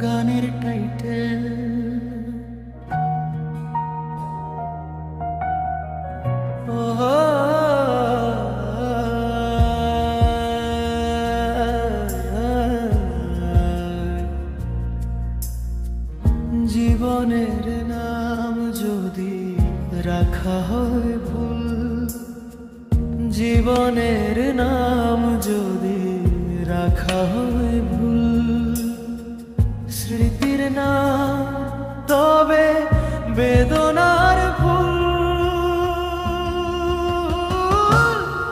গানের টাইটেল। জীবনের নাম যদি রাখা হয় ভুল, জীবনের নাম যদি রাখা হয় ভুল, স্মৃতির নাম তবে বেদনার ভুল।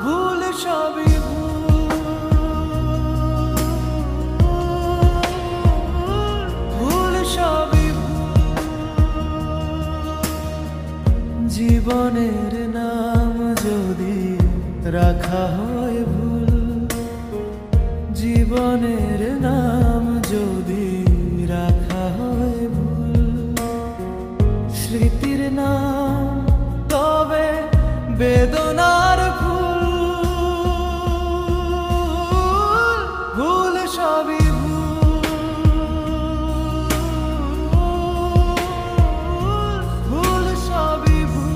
ভুল সবই ভুল, ভুল সবই ভুল। জীবনের নাম যদি রাখা হয় ভুল, জীবনের নাম যদি রাখা হয় ভুল, স্মৃতির নাম তবে বেদনার ভুল। ভুল সবই ভুল, ভুল সবই ভুল।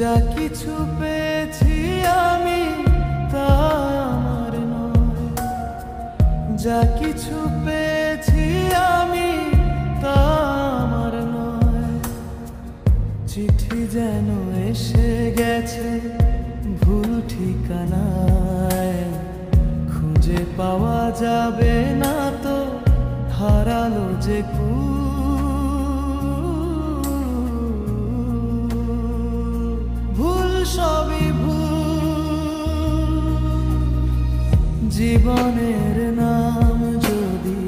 যা কিছু পেয়েছি আমি তা আমার নয়, যা কিছু পেয়েছি আমি তা আমার নয়। চিঠি যেন এসে গেছে ভুল ঠিকানায়, খুঁজে পাওয়া যাবে না তো হারালো যে সবই ভুল। জীবনের নাম যদি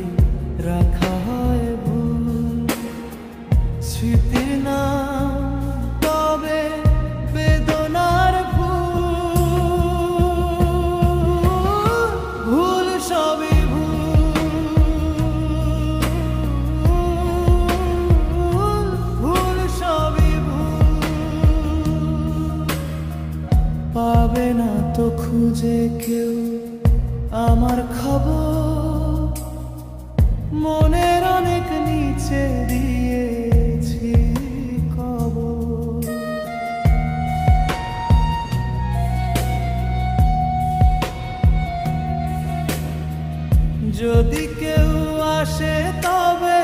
রাখা হয় ভুল, স্মৃতির নাম তবে বেদনার ভুল। ভুল সবই ভুল, ভুল সবই ভুল। পাবে না তো খুঁজে কেউ আমার খবর, মনের অনেক নিচে দিয়েছি কবর। যদি কেউ আসে তবে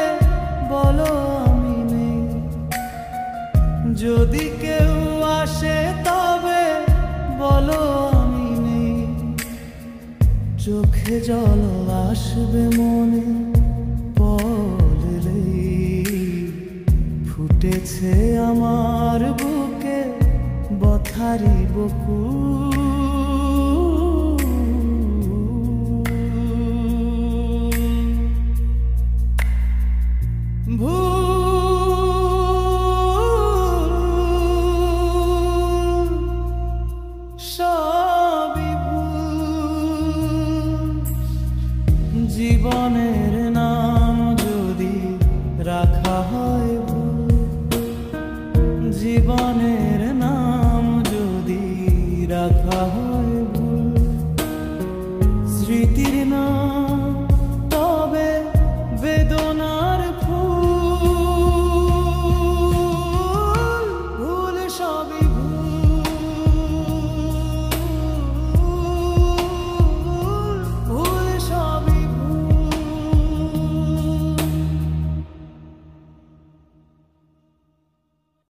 বলো আমি নেই, যদি কেউ আসে তবে বলো আমি নেই। চোখে জল আসবে মনে পড়লেই, ফুটেছে আমার বুকে বথারি বকুল। সবই ভুল, জীবনের